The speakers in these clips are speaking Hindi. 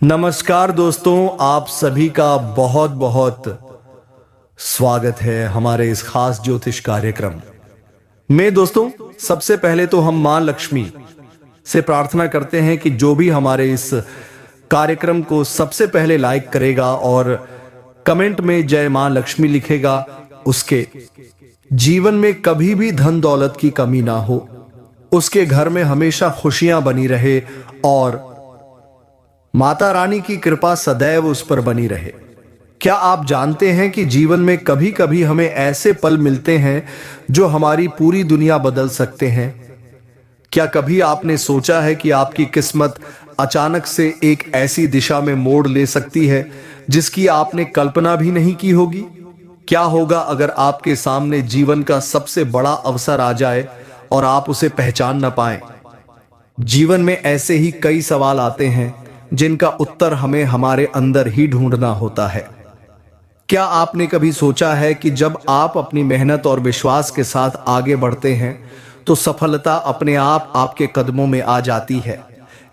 नमस्कार दोस्तों, आप सभी का बहुत बहुत स्वागत है हमारे इस खास ज्योतिष कार्यक्रम में। दोस्तों, सबसे पहले तो हम मां लक्ष्मी से प्रार्थना करते हैं कि जो भी हमारे इस कार्यक्रम को सबसे पहले लाइक करेगा और कमेंट में जय मां लक्ष्मी लिखेगा, उसके जीवन में कभी भी धन दौलत की कमी ना हो, उसके घर में हमेशा खुशियां बनी रहे और माता रानी की कृपा सदैव उस पर बनी रहे। क्या आप जानते हैं कि जीवन में कभी कभी हमें ऐसे पल मिलते हैं जो हमारी पूरी दुनिया बदल सकते हैं? क्या कभी आपने सोचा है कि आपकी किस्मत अचानक से एक ऐसी दिशा में मोड़ ले सकती है जिसकी आपने कल्पना भी नहीं की होगी? क्या होगा अगर आपके सामने जीवन का सबसे बड़ा अवसर आ जाए और आप उसे पहचान न पाएं? जीवन में ऐसे ही कई सवाल आते हैं जिनका उत्तर हमें हमारे अंदर ही ढूंढना होता है। क्या आपने कभी सोचा है कि जब आप अपनी मेहनत और विश्वास के साथ आगे बढ़ते हैं तो सफलता अपने आप आपके कदमों में आ जाती है?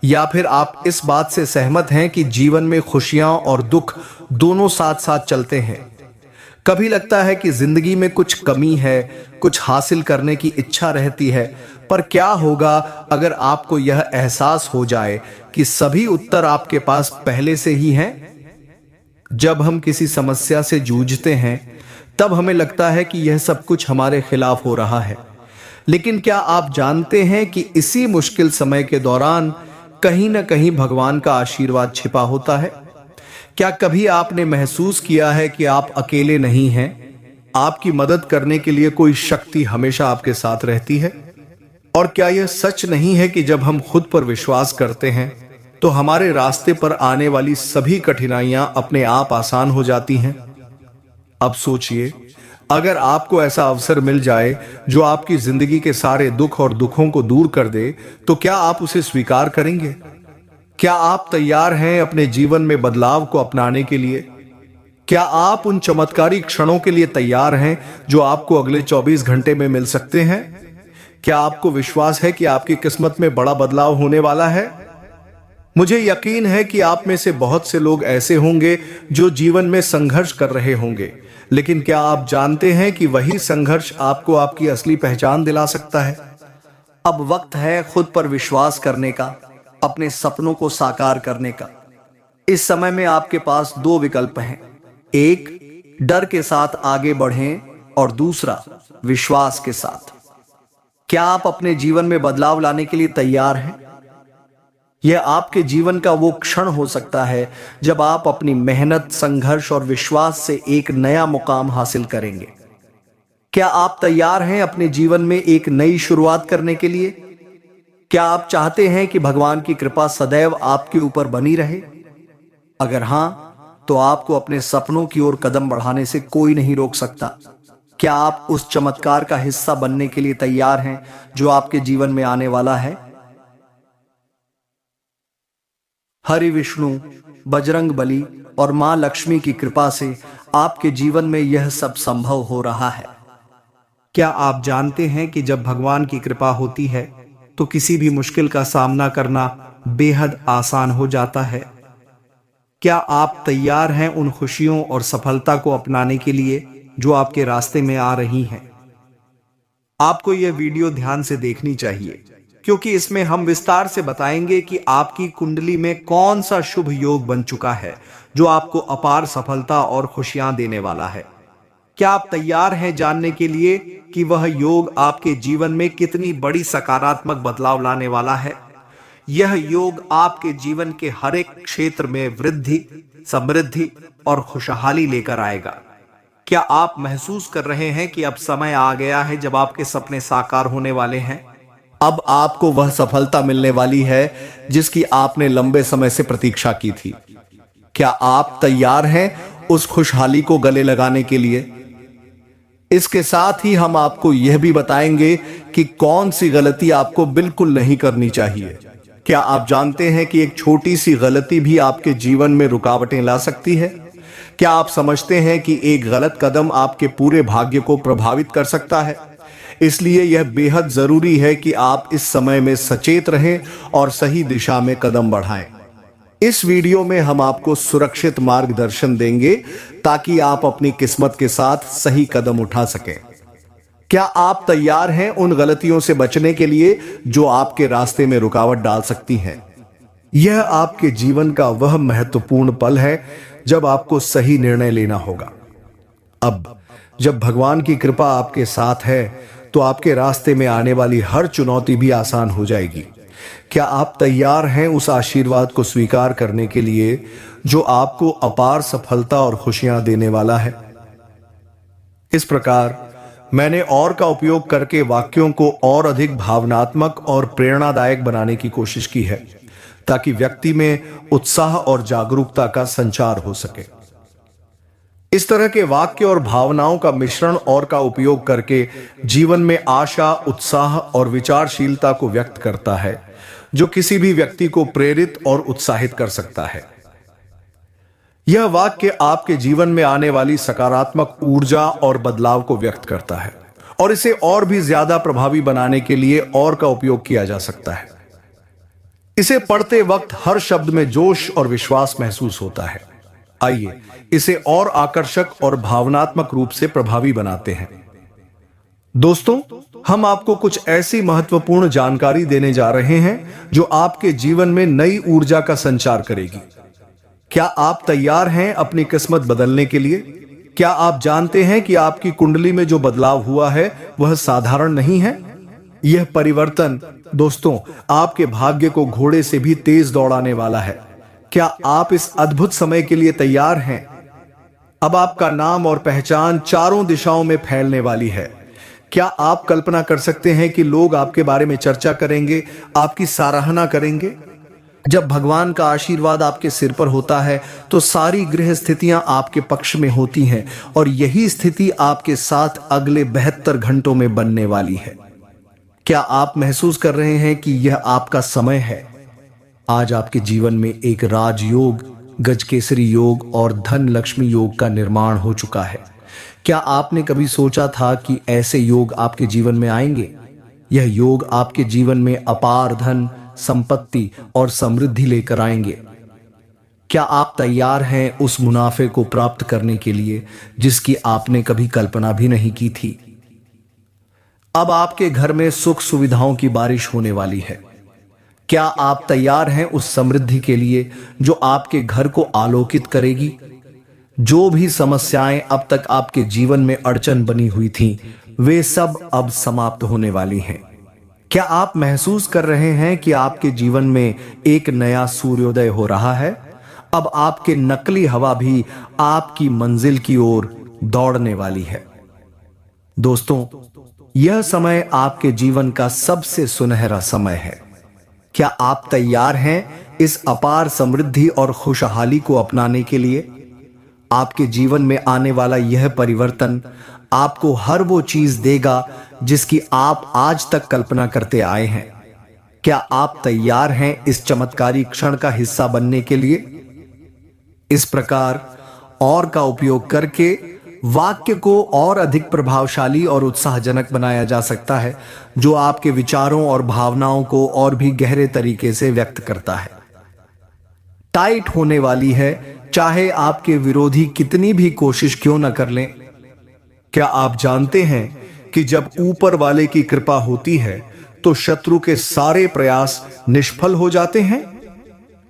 या फिर आप इस बात से सहमत हैं कि जीवन में खुशियां और दुख दोनों साथ साथ चलते हैं? कभी लगता है कि जिंदगी में कुछ कमी है, कुछ हासिल करने की इच्छा रहती है, पर क्या होगा अगर आपको यह एहसास हो जाए कि सभी उत्तर आपके पास पहले से ही हैं? जब हम किसी समस्या से जूझते हैं तब हमें लगता है कि यह सब कुछ हमारे खिलाफ हो रहा है, लेकिन क्या आप जानते हैं कि इसी मुश्किल समय के दौरान कहीं ना कहीं भगवान का आशीर्वाद छिपा होता है? क्या कभी आपने महसूस किया है कि आप अकेले नहीं हैं? आपकी मदद करने के लिए कोई शक्ति हमेशा आपके साथ रहती है। और क्या यह सच नहीं है कि जब हम खुद पर विश्वास करते हैं तो हमारे रास्ते पर आने वाली सभी कठिनाइयां अपने आप आसान हो जाती हैं? अब सोचिए, अगर आपको ऐसा अवसर मिल जाए जो आपकी जिंदगी के सारे दुख और दुखों को दूर कर दे, तो क्या आप उसे स्वीकार करेंगे? क्या आप तैयार हैं अपने जीवन में बदलाव को अपनाने के लिए? क्या आप उन चमत्कारी क्षणों के लिए तैयार हैं जो आपको अगले 24 घंटे में मिल सकते हैं? क्या आपको विश्वास है कि आपकी किस्मत में बड़ा बदलाव होने वाला है? मुझे यकीन है कि आप में से बहुत से लोग ऐसे होंगे जो जीवन में संघर्ष कर रहे होंगे, लेकिन क्या आप जानते हैं कि वही संघर्ष आपको आपकी असली पहचान दिला सकता है? अब वक्त है खुद पर विश्वास करने का, अपने सपनों को साकार करने का। इस समय में आपके पास दो विकल्प हैं। एक, डर के साथ आगे बढ़ें और दूसरा, विश्वास के साथ। क्या आप अपने जीवन में बदलाव लाने के लिए तैयार हैं? यह आपके जीवन का वो क्षण हो सकता है जब आप अपनी मेहनत, संघर्ष और विश्वास से एक नया मुकाम हासिल करेंगे। क्या आप तैयार हैं अपने जीवन में एक नई शुरुआत करने के लिए? क्या आप चाहते हैं कि भगवान की कृपा सदैव आपके ऊपर बनी रहे? अगर हां, तो आपको अपने सपनों की ओर कदम बढ़ाने से कोई नहीं रोक सकता। क्या आप उस चमत्कार का हिस्सा बनने के लिए तैयार हैं जो आपके जीवन में आने वाला है? हरि विष्णु, बजरंग बली और मां लक्ष्मी की कृपा से आपके जीवन में यह सब संभव हो रहा है। क्या आप जानते हैं कि जब भगवान की कृपा होती है तो किसी भी मुश्किल का सामना करना बेहद आसान हो जाता है? क्या आप तैयार हैं उन खुशियों और सफलता को अपनाने के लिए जो आपके रास्ते में आ रही हैं? आपको यह वीडियो ध्यान से देखनी चाहिए, क्योंकि इसमें हम विस्तार से बताएंगे कि आपकी कुंडली में कौन सा शुभ योग बन चुका है जो आपको अपार सफलता और खुशियां देने वाला है। क्या आप तैयार हैं जानने के लिए कि वह योग आपके जीवन में कितनी बड़ी सकारात्मक बदलाव लाने वाला है? यह योग आपके जीवन के हर एक क्षेत्र में वृद्धि, समृद्धि और खुशहाली लेकर आएगा। क्या आप महसूस कर रहे हैं कि अब समय आ गया है जब आपके सपने साकार होने वाले हैं? अब आपको वह सफलता मिलने वाली है जिसकी आपने लंबे समय से प्रतीक्षा की थी। क्या आप तैयार हैं उस खुशहाली को गले लगाने के लिए? इसके साथ ही हम आपको यह भी बताएंगे कि कौन सी गलती आपको बिल्कुल नहीं करनी चाहिए। क्या आप जानते हैं कि एक छोटी सी गलती भी आपके जीवन में रुकावटें ला सकती है? क्या आप समझते हैं कि एक गलत कदम आपके पूरे भाग्य को प्रभावित कर सकता है? इसलिए यह बेहद जरूरी है कि आप इस समय में सचेत रहें और सही दिशा में कदम बढ़ाएं। इस वीडियो में हम आपको सुरक्षित मार्गदर्शन देंगे ताकि आप अपनी किस्मत के साथ सही कदम उठा सकें। क्या आप तैयार हैं उन गलतियों से बचने के लिए जो आपके रास्ते में रुकावट डाल सकती हैं? यह आपके जीवन का वह महत्वपूर्ण पल है जब आपको सही निर्णय लेना होगा। अब जब भगवान की कृपा आपके साथ है तो आपके रास्ते में आने वाली हर चुनौती भी आसान हो जाएगी। क्या आप तैयार हैं उस आशीर्वाद को स्वीकार करने के लिए जो आपको अपार सफलता और खुशियां देने वाला है? इस प्रकार मैंने और का उपयोग करके वाक्यों को और अधिक भावनात्मक और प्रेरणादायक बनाने की कोशिश की है ताकि व्यक्ति में उत्साह और जागरूकता का संचार हो सके। इस तरह के वाक्य और भावनाओं का मिश्रण और का उपयोग करके जीवन में आशा, उत्साह और विचारशीलता को व्यक्त करता है जो किसी भी व्यक्ति को प्रेरित और उत्साहित कर सकता है। यह वाक्य आपके जीवन में आने वाली सकारात्मक ऊर्जा और बदलाव को व्यक्त करता है और इसे और भी ज्यादा प्रभावी बनाने के लिए और का उपयोग किया जा सकता है। इसे पढ़ते वक्त हर शब्द में जोश और विश्वास महसूस होता है। आइए इसे और आकर्षक और भावनात्मक रूप से प्रभावी बनाते हैं। दोस्तों, हम आपको कुछ ऐसी महत्वपूर्ण जानकारी देने जा रहे हैं जो आपके जीवन में नई ऊर्जा का संचार करेगी। क्या आप तैयार हैं अपनी किस्मत बदलने के लिए? क्या आप जानते हैं कि आपकी कुंडली में जो बदलाव हुआ है वह साधारण नहीं है? यह परिवर्तन दोस्तों आपके भाग्य को घोड़े से भी तेज दौड़ाने वाला है। क्या आप इस अद्भुत समय के लिए तैयार हैं? अब आपका नाम और पहचान चारों दिशाओं में फैलने वाली है। क्या आप कल्पना कर सकते हैं कि लोग आपके बारे में चर्चा करेंगे, आपकी सराहना करेंगे? जब भगवान का आशीर्वाद आपके सिर पर होता है तो सारी ग्रह स्थितियां आपके पक्ष में होती हैं और यही स्थिति आपके साथ अगले 72 घंटों में बनने वाली है। क्या आप महसूस कर रहे हैं कि यह आपका समय है? आज आपके जीवन में एक राजयोग, गजकेसरी योग और धन लक्ष्मी योग का निर्माण हो चुका है। क्या आपने कभी सोचा था कि ऐसे योग आपके जीवन में आएंगे? यह योग आपके जीवन में अपार धन, संपत्ति और समृद्धि लेकर आएंगे। क्या आप तैयार हैं उस मुनाफे को प्राप्त करने के लिए जिसकी आपने कभी कल्पना भी नहीं की थी? अब आपके घर में सुख सुविधाओं की बारिश होने वाली है। क्या आप तैयार हैं उस समृद्धि के लिए जो आपके घर को आलोकित करेगी? जो भी समस्याएं अब तक आपके जीवन में अड़चन बनी हुई थीं, वे सब अब समाप्त होने वाली हैं। क्या आप महसूस कर रहे हैं कि आपके जीवन में एक नया सूर्योदय हो रहा है? अब आपके नकली हवा भी आपकी मंजिल की ओर दौड़ने वाली है। दोस्तों, यह समय आपके जीवन का सबसे सुनहरा समय है। क्या आप तैयार हैं इस अपार समृद्धि और खुशहाली को अपनाने के लिए? आपके जीवन में आने वाला यह परिवर्तन आपको हर वो चीज देगा जिसकी आप आज तक कल्पना करते आए हैं। क्या आप तैयार हैं इस चमत्कारी क्षण का हिस्सा बनने के लिए? इस प्रकार और का उपयोग करके वाक्य को और अधिक प्रभावशाली और उत्साहजनक बनाया जा सकता है जो आपके विचारों और भावनाओं को और भी गहरे तरीके से व्यक्त करता है। टाइट होने वाली है, चाहे आपके विरोधी कितनी भी कोशिश क्यों न कर लें। क्या आप जानते हैं कि जब ऊपर वाले की कृपा होती है तो शत्रु के सारे प्रयास निष्फल हो जाते हैं?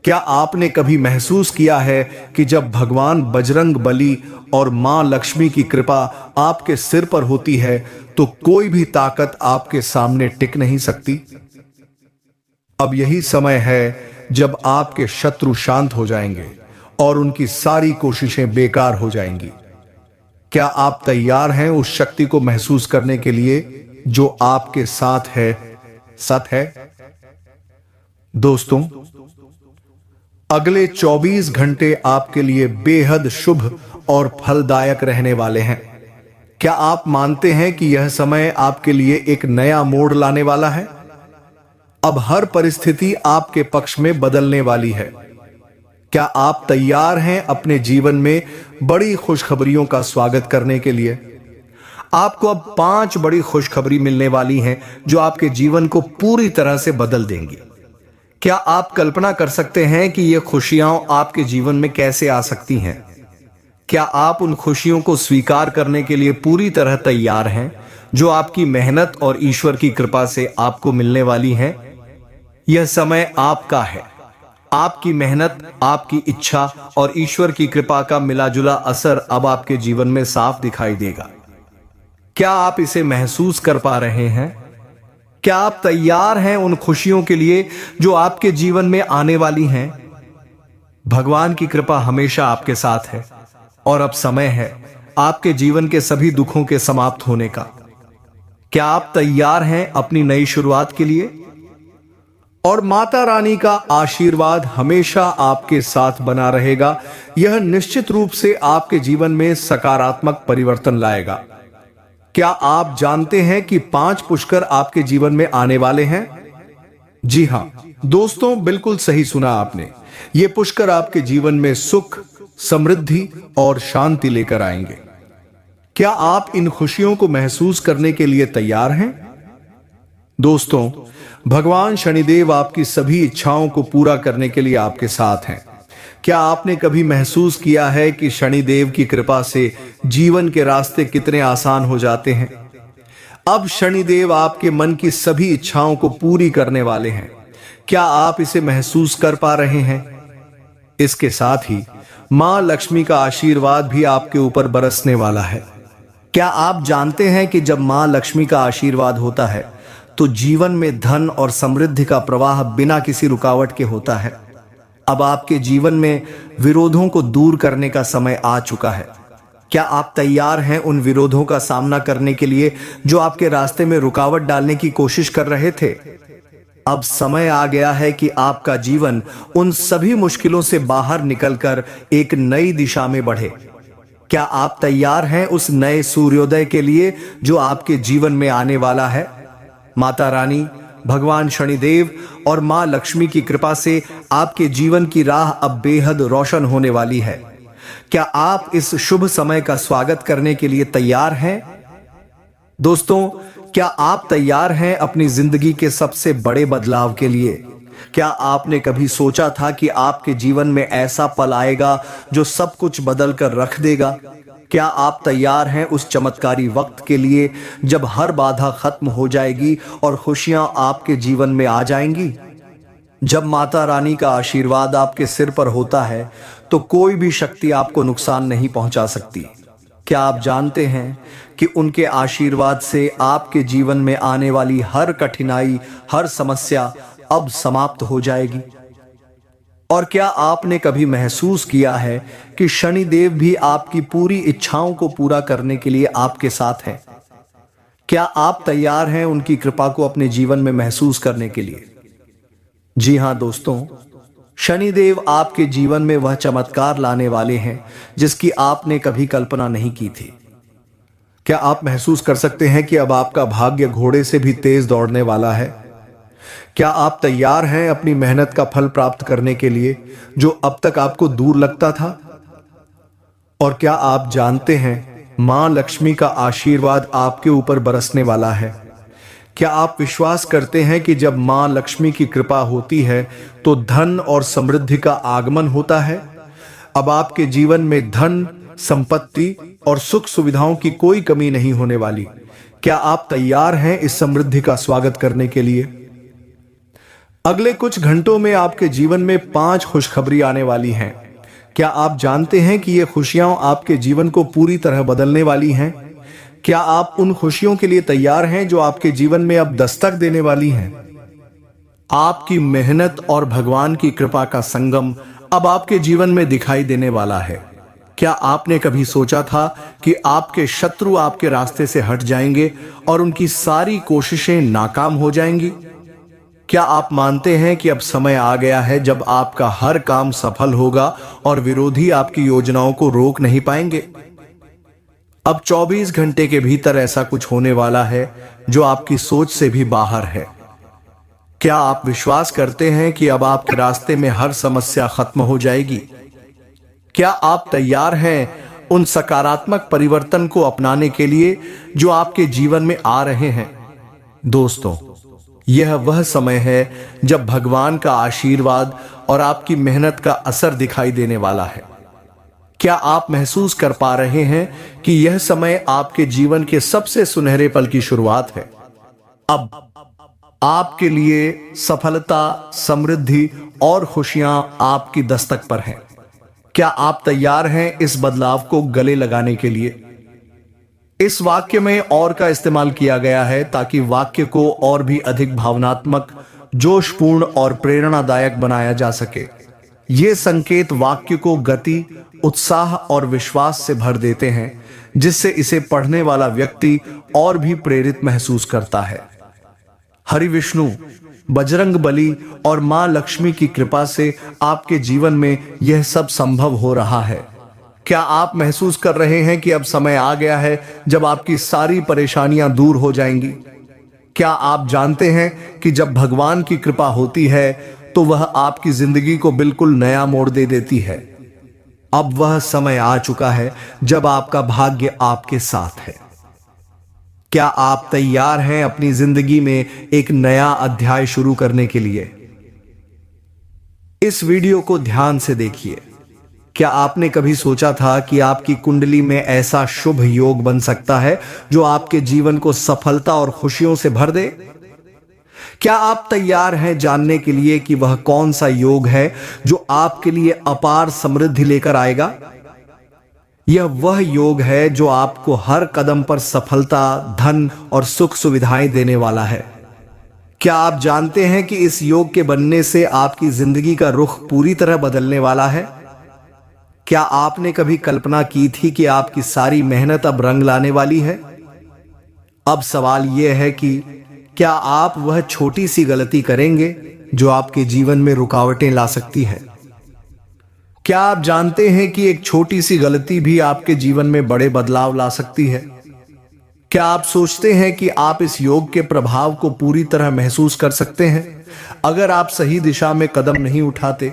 क्या आपने कभी महसूस किया है कि जब भगवान बजरंग बली और मां लक्ष्मी की कृपा आपके सिर पर होती है तो कोई भी ताकत आपके सामने टिक नहीं सकती? अब यही समय है जब आपके शत्रु शांत हो जाएंगे और उनकी सारी कोशिशें बेकार हो जाएंगी। क्या आप तैयार हैं उस शक्ति को महसूस करने के लिए जो आपके साथ है, सत है? दोस्तों, अगले 24 घंटे आपके लिए बेहद शुभ और फलदायक रहने वाले हैं। क्या आप मानते हैं कि यह समय आपके लिए एक नया मोड़ लाने वाला है? अब हर परिस्थिति आपके पक्ष में बदलने वाली है। क्या आप तैयार हैं अपने जीवन में बड़ी खुशखबरियों का स्वागत करने के लिए? आपको अब 5 बड़ी खुशखबरी मिलने वाली हैं जो आपके जीवन को पूरी तरह से बदल देंगी। क्या आप कल्पना कर सकते हैं कि ये खुशियां आपके जीवन में कैसे आ सकती हैं? क्या आप उन खुशियों को स्वीकार करने के लिए पूरी तरह तैयार हैं, जो आपकी मेहनत और ईश्वर की कृपा से आपको मिलने वाली हैं? यह समय आपका है। आपकी मेहनत, आपकी इच्छा और ईश्वर की कृपा का मिलाजुला असर अब आपके जीवन में साफ दिखाई देगा। क्या आप इसे महसूस कर पा रहे हैं? क्या आप तैयार हैं उन खुशियों के लिए जो आपके जीवन में आने वाली हैं? भगवान की कृपा हमेशा आपके साथ है और अब समय है आपके जीवन के सभी दुखों के समाप्त होने का। क्या आप तैयार हैं अपनी नई शुरुआत के लिए? और माता रानी का आशीर्वाद हमेशा आपके साथ बना रहेगा। यह निश्चित रूप से आपके जीवन में सकारात्मक परिवर्तन लाएगा। क्या आप जानते हैं कि 5 पुष्कर आपके जीवन में आने वाले हैं? जी हां दोस्तों, बिल्कुल सही सुना आपने। ये पुष्कर आपके जीवन में सुख, समृद्धि और शांति लेकर आएंगे। क्या आप इन खुशियों को महसूस करने के लिए तैयार हैं? दोस्तों, भगवान शनिदेव आपकी सभी इच्छाओं को पूरा करने के लिए आपके साथ हैं। क्या आपने कभी महसूस किया है कि शनिदेव की कृपा से जीवन के रास्ते कितने आसान हो जाते हैं? अब शनिदेव आपके मन की सभी इच्छाओं को पूरी करने वाले हैं। क्या आप इसे महसूस कर पा रहे हैं? इसके साथ ही मां लक्ष्मी का आशीर्वाद भी आपके ऊपर बरसने वाला है। क्या आप जानते हैं कि जब मां लक्ष्मी का आशीर्वाद होता है तो जीवन में धन और समृद्धि का प्रवाह बिना किसी रुकावट के होता है। अब आपके जीवन में विरोधों को दूर करने का समय आ चुका है। क्या आप तैयार हैं उन विरोधों का सामना करने के लिए जो आपके रास्ते में रुकावट डालने की कोशिश कर रहे थे? अब समय आ गया है कि आपका जीवन उन सभी मुश्किलों से बाहर निकलकर एक नई दिशा में बढ़े। क्या आप तैयार हैं उस नए सूर्योदय के लिए जो आपके जीवन में आने वाला है? माता रानी, भगवान शनिदेव और मां लक्ष्मी की कृपा से आपके जीवन की राह अब बेहद रोशन होने वाली है। क्या आप इस शुभ समय का स्वागत करने के लिए तैयार हैं? दोस्तों, क्या आप तैयार हैं अपनी जिंदगी के सबसे बड़े बदलाव के लिए? क्या आपने कभी सोचा था कि आपके जीवन में ऐसा पल आएगा जो सब कुछ बदल कर रख देगा? क्या आप तैयार हैं उस चमत्कारी वक्त के लिए जब हर बाधा खत्म हो जाएगी और खुशियां आपके जीवन में आ जाएंगी? जब माता रानी का आशीर्वाद आपके सिर पर होता है तो कोई भी शक्ति आपको नुकसान नहीं पहुंचा सकती। क्या आप जानते हैं कि उनके आशीर्वाद से आपके जीवन में आने वाली हर कठिनाई, हर समस्या अब समाप्त हो जाएगी? और क्या आपने कभी महसूस किया है कि शनिदेव भी आपकी पूरी इच्छाओं को पूरा करने के लिए आपके साथ हैं? क्या आप तैयार हैं उनकी कृपा को अपने जीवन में महसूस करने के लिए? जी हां दोस्तों, शनिदेव आपके जीवन में वह चमत्कार लाने वाले हैं जिसकी आपने कभी कल्पना नहीं की थी। क्या आप महसूस कर सकते हैं कि अब आपका भाग्य घोड़े से भी तेज दौड़ने वाला है? क्या आप तैयार हैं अपनी मेहनत का फल प्राप्त करने के लिए जो अब तक आपको दूर लगता था? और क्या आप जानते हैं मां लक्ष्मी का आशीर्वाद आपके ऊपर बरसने वाला है? क्या आप विश्वास करते हैं कि जब मां लक्ष्मी की कृपा होती है तो धन और समृद्धि का आगमन होता है? अब आपके जीवन में धन, संपत्ति और सुख सुविधाओं की कोई कमी नहीं होने वाली। क्या आप तैयार हैं इस समृद्धि का स्वागत करने के लिए? अगले कुछ घंटों में आपके जीवन में 5 खुशखबरी आने वाली हैं। क्या आप जानते हैं कि ये खुशियां आपके जीवन को पूरी तरह बदलने वाली हैं? क्या आप उन खुशियों के लिए तैयार हैं जो आपके जीवन में अब दस्तक देने वाली हैं? आपकी मेहनत और भगवान की कृपा का संगम अब आपके जीवन में दिखाई देने वाला है। क्या आपने कभी सोचा था कि आपके शत्रु आपके रास्ते से हट जाएंगे और उनकी सारी कोशिशें नाकाम हो जाएंगी? क्या आप मानते हैं कि अब समय आ गया है जब आपका हर काम सफल होगा और विरोधी आपकी योजनाओं को रोक नहीं पाएंगे? अब 24 घंटे के भीतर ऐसा कुछ होने वाला है जो आपकी सोच से भी बाहर है। क्या आप विश्वास करते हैं कि अब आपके रास्ते में हर समस्या खत्म हो जाएगी? क्या आप तैयार हैं उन सकारात्मक परिवर्तन को अपनाने के लिए जो आपके जीवन में आ रहे हैं? दोस्तों, यह वह समय है जब भगवान का आशीर्वाद और आपकी मेहनत का असर दिखाई देने वाला है। क्या आप महसूस कर पा रहे हैं कि यह समय आपके जीवन के सबसे सुनहरे पल की शुरुआत है? अब आपके लिए सफलता, समृद्धि और खुशियां आपकी दस्तक पर हैं। क्या आप तैयार हैं इस बदलाव को गले लगाने के लिए? इस वाक्य में और का इस्तेमाल किया गया है ताकि वाक्य को और भी अधिक भावनात्मक, जोशपूर्ण और प्रेरणादायक बनाया जा सके। ये संकेत वाक्य को गति, उत्साह और विश्वास से भर देते हैं, जिससे इसे पढ़ने वाला व्यक्ति और भी प्रेरित महसूस करता है। हरि विष्णु, बजरंग बली और मां लक्ष्मी की कृपा से आपके जीवन में यह सब संभव हो रहा है। क्या आप महसूस कर रहे हैं कि अब समय आ गया है जब आपकी सारी परेशानियां दूर हो जाएंगी? क्या आप जानते हैं कि जब भगवान की कृपा होती है तो वह आपकी जिंदगी को बिल्कुल नया मोड़ दे देती है? अब वह समय आ चुका है जब आपका भाग्य आपके साथ है। क्या आप तैयार हैं अपनी जिंदगी में एक नया अध्याय शुरू करने के लिए? इस वीडियो को ध्यान से देखिए। क्या आपने कभी सोचा था कि आपकी कुंडली में ऐसा शुभ योग बन सकता है जो आपके जीवन को सफलता और खुशियों से भर दे? क्या आप तैयार हैं जानने के लिए कि वह कौन सा योग है जो आपके लिए अपार समृद्धि लेकर आएगा? यह वह योग है जो आपको हर कदम पर सफलता, धन और सुख सुविधाएं देने वाला है। क्या आप जानते हैं कि इस योग के बनने से आपकी जिंदगी का रुख पूरी तरह बदलने वाला है? क्या आपने कभी कल्पना की थी कि आपकी सारी मेहनत अब रंग लाने वाली है? अब सवाल यह है कि क्या आप वह छोटी सी गलती करेंगे जो आपके जीवन में रुकावटें ला सकती है? क्या आप जानते हैं कि एक छोटी सी गलती भी आपके जीवन में बड़े बदलाव ला सकती है? क्या आप सोचते हैं कि आप इस योग के प्रभाव को पूरी तरह महसूस कर सकते हैं अगर आप सही दिशा में कदम नहीं उठाते?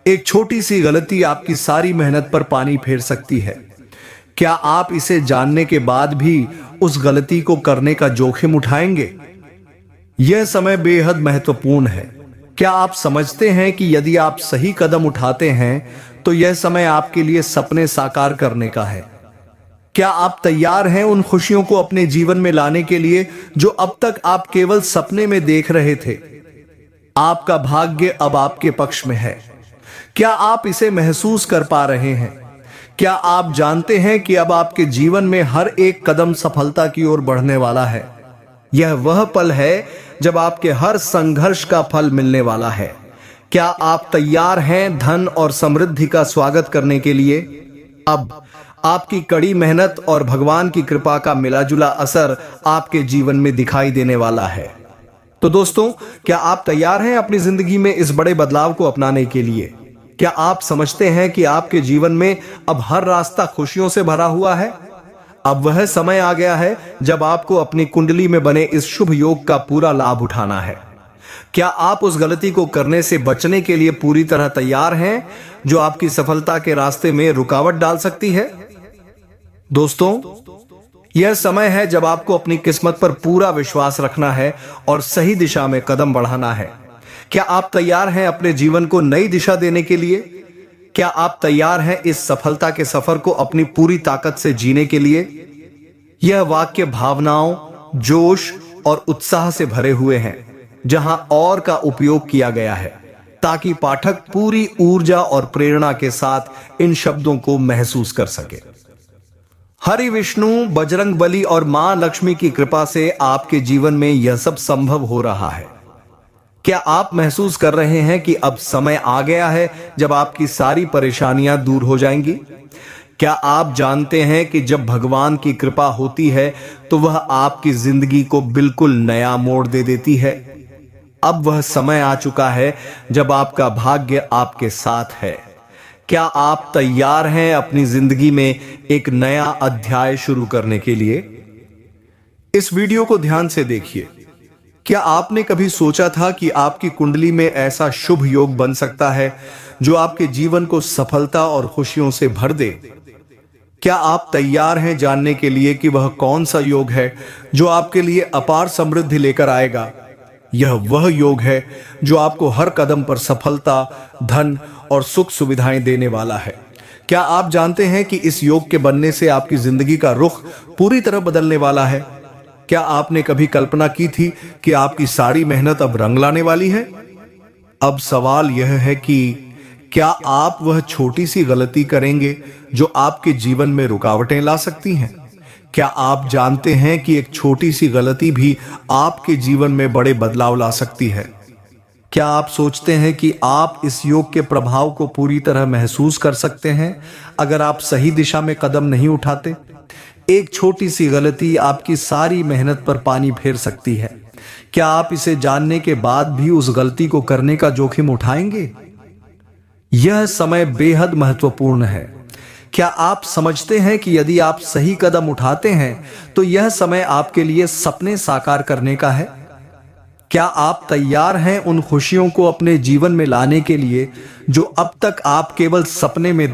एक छोटी सी गलती आपकी सारी मेहनत पर पानी फेर सकती है। क्या आप इसे जानने के बाद भी उस गलती को करने का जोखिम उठाएंगे? यह समय बेहद महत्वपूर्ण है। क्या आप समझते हैं कि यदि आप सही कदम उठाते हैं तो यह समय आपके लिए सपने साकार करने का है? क्या आप तैयार हैं उन खुशियों को अपने जीवन में लाने के लिए जो अब तक आप केवल सपने में देख रहे थे? आपका भाग्य अब आपके पक्ष में है। क्या आप इसे महसूस कर पा रहे हैं? क्या आप जानते हैं कि अब आपके जीवन में हर एक कदम सफलता की ओर बढ़ने वाला है? यह वह पल है जब आपके हर संघर्ष का फल मिलने वाला है। क्या आप तैयार हैं धन और समृद्धि का स्वागत करने के लिए? अब आपकी कड़ी मेहनत और भगवान की कृपा का मिलाजुला असर आपके जीवन में दिखाई देने वाला है। तो दोस्तों, क्या आप तैयार हैं अपनी जिंदगी में इस बड़े बदलाव को अपनाने के लिए? क्या आप समझते हैं कि आपके जीवन में अब हर रास्ता खुशियों से भरा हुआ है? अब वह समय आ गया है जब आपको अपनी कुंडली में बने इस शुभ योग का पूरा लाभ उठाना है। क्या आप उस गलती को करने से बचने के लिए पूरी तरह तैयार हैं जो आपकी सफलता के रास्ते में रुकावट डाल सकती है? दोस्तों, यह समय है जब आपको अपनी किस्मत पर पूरा विश्वास रखना है और सही दिशा में कदम बढ़ाना है। क्या आप तैयार हैं अपने जीवन को नई दिशा देने के लिए? क्या आप तैयार हैं इस सफलता के सफर को अपनी पूरी ताकत से जीने के लिए? यह वाक्य भावनाओं, जोश और उत्साह से भरे हुए हैं, जहां और का उपयोग किया गया है ताकि पाठक पूरी ऊर्जा और प्रेरणा के साथ इन शब्दों को महसूस कर सके। हरि विष्णु, बजरंग बली और मां लक्ष्मी की कृपा से आपके जीवन में यह सब संभव हो रहा है। क्या आप महसूस कर रहे हैं कि अब समय आ गया है जब आपकी सारी परेशानियां दूर हो जाएंगी? क्या आप जानते हैं कि जब भगवान की कृपा होती है तो वह आपकी जिंदगी को बिल्कुल नया मोड़ दे देती है? अब वह समय आ चुका है जब आपका भाग्य आपके साथ है। क्या आप तैयार हैं अपनी जिंदगी में एक नया अध्याय शुरू करने के लिए? इस वीडियो को ध्यान से देखिए। क्या आपने कभी सोचा था कि आपकी कुंडली में ऐसा शुभ योग बन सकता है जो आपके जीवन को सफलता और खुशियों से भर दे? क्या आप तैयार हैं जानने के लिए कि वह कौन सा योग है जो आपके लिए अपार समृद्धि लेकर आएगा? यह वह योग है जो आपको हर कदम पर सफलता, धन और सुख सुविधाएं देने वाला है। क्या आप जानते हैं कि इस योग के बनने से आपकी जिंदगी का रुख पूरी तरह बदलने वाला है? क्या आपने कभी कल्पना की थी कि आपकी सारी मेहनत अब रंग लाने वाली है? अब सवाल यह है कि क्या आप वह छोटी सी गलती करेंगे जो आपके जीवन में रुकावटें ला सकती हैं? क्या आप जानते हैं कि एक छोटी सी गलती भी आपके जीवन में बड़े बदलाव ला सकती है? क्या आप सोचते हैं कि आप इस योग के प्रभाव को पूरी तरह महसूस कर सकते हैं अगर आप सही दिशा में कदम नहीं उठाते? एक छोटी सी गलती आपकी सारी मेहनत पर पानी फेर सकती है। क्या आप इसे जानने के बाद भी उस गलती को करने का जोखिम उठाएंगे? यह समय बेहद महत्वपूर्ण है। क्या आप समझते हैं कि यदि आप सही कदम उठाते हैं तो यह समय आपके लिए सपने साकार करने का है? क्या आप तैयार हैं उन खुशियों को अपने जीवन में लाने के लिए जो अब तक आप केवल सपने में